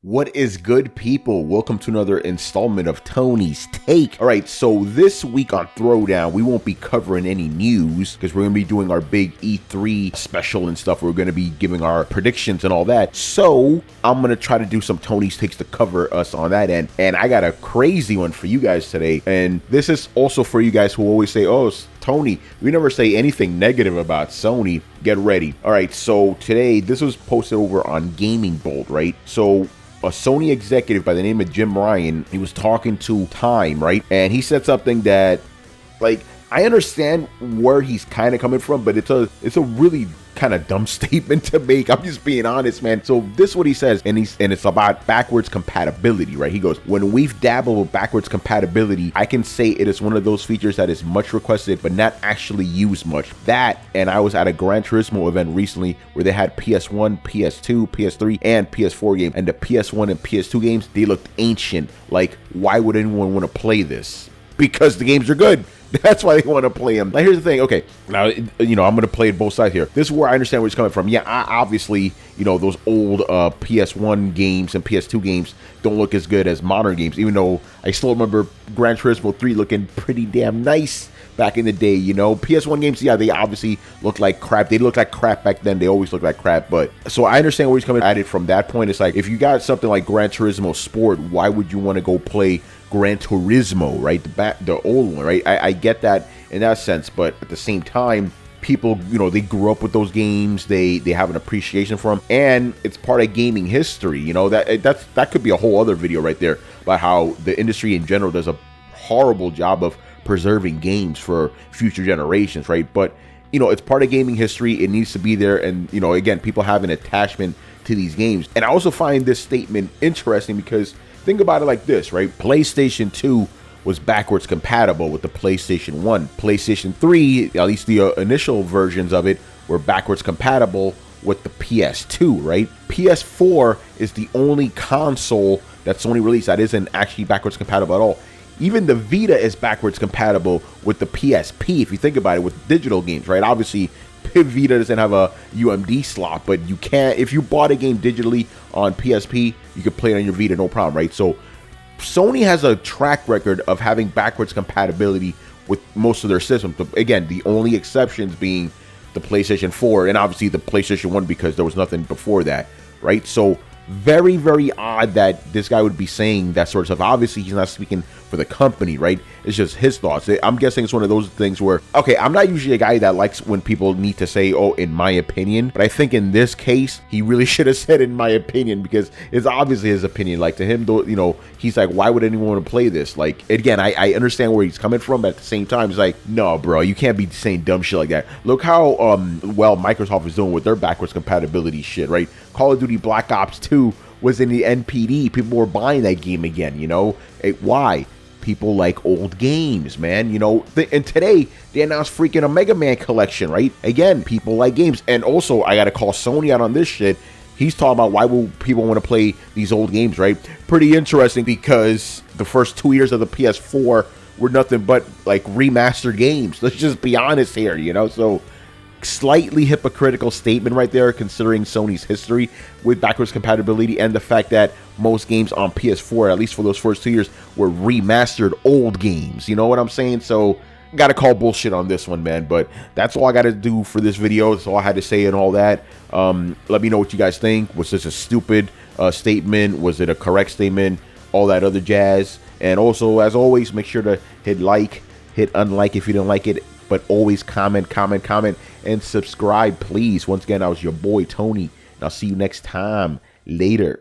What is good, people? Welcome to another installment of Tony's Take. All right, so this week on Throwdown, we won't be covering any news because we're going to be doing our big E3 special and stuff. We're going to be giving our predictions and all that. So I'm going to try to do some Tony's Takes to cover us on that end. And I got a crazy one for you guys today. And this is also for you guys who always say, oh, Tony, we never say anything negative about Sony. Get ready. All right, so today, this was posted over on Gaming Bolt, right? So a Sony executive by the name of Jim Ryan, he was talking to Time, right? And he said something that, like, I understand where he's kind of coming from, but it's a really kind of dumb statement to make. I'm just being honest, man. So this is what he says, and it's about backwards compatibility, right? He goes, when we've dabbled with backwards compatibility, I can say it is one of those features that is much requested, but not actually used much. That, and I was at a Gran Turismo event recently where they had PS1, PS2, PS3, and PS4 games, and the PS1 and PS2 games, they looked ancient. Like, why would anyone want to play this? Because the games are good. That's why they want to play them. Now, here's the thing. Okay, now, I'm going to play it both sides here. This is where I understand where it's coming from. Yeah, obviously, those old PS1 games and PS2 games don't look as good as modern games, even though I still remember Gran Turismo 3 looking pretty damn nice back in the day, PS1 games, yeah, they obviously look like crap. They look like crap back then. They always look like crap. But so I understand where he's coming at it from that point. It's like, if you got something like Gran Turismo Sport, why would you want to go play Gran Turismo, right? The old one, right? I get that in that sense, but at the same time, people, they grew up with those games. They have an appreciation for them, and it's part of gaming history. That could be a whole other video right there about how the industry in general does a horrible job of preserving games for future generations, right? But it's part of gaming history. It needs to be there, and again, people have an attachment to these games. And I also find this statement interesting because think about it like this, right? PlayStation 2 was backwards compatible with the PlayStation 1. PlayStation 3, at least the initial versions of it, were backwards compatible with the PS2, right? PS4 is the only console that Sony released that isn't actually backwards compatible at all. Even the Vita is backwards compatible with the PSP, if you think about it, with digital games, right? Obviously, Vita doesn't have a UMD slot, but you can, if you bought a game digitally on PSP, you could play it on your Vita, no problem, right? So Sony has a track record of having backwards compatibility with most of their systems. But again, the only exceptions being the PlayStation 4 and obviously the PlayStation 1 because there was nothing before that, right? So very, very odd that this guy would be saying that sort of stuff. Obviously, he's not speaking for the company, right? It's just his thoughts. I'm guessing it's one of those things where, okay, I'm not usually a guy that likes when people need to say, oh, in my opinion, but I think in this case, he really should have said in my opinion because it's obviously his opinion. Like, to him, though, he's like, why would anyone want to play this? Like, again, I understand where he's coming from, but at the same time, it's like, no, bro, you can't be saying dumb shit like that. Look how well Microsoft is doing with their backwards compatibility shit, right? Call of Duty Black Ops 2 was in the NPD. People were buying that game again, why? People like old games, man, and today they announced freaking a Mega Man collection, right? Again, people like games. And also, I gotta call Sony out on this shit. He's talking about why will people want to play these old games, right? Pretty interesting because the first 2 years of the PS4 were nothing but like remastered games. Let's just be honest here, so slightly hypocritical statement right there considering Sony's history with backwards compatibility and the fact that most games on PS4, at least for those first 2 years, were remastered old games. You know what I'm saying? So gotta call bullshit on this one, man. But that's all I gotta do for this video. That's all I had to say and all that. Let me know what you guys think. Was this a stupid statement? Was it a correct statement? All that other jazz. And also, as always, make sure to hit like, hit unlike if you didn't like it, but always comment, and subscribe, please. Once again, I was your boy, Tony, and I'll see you next time. Later.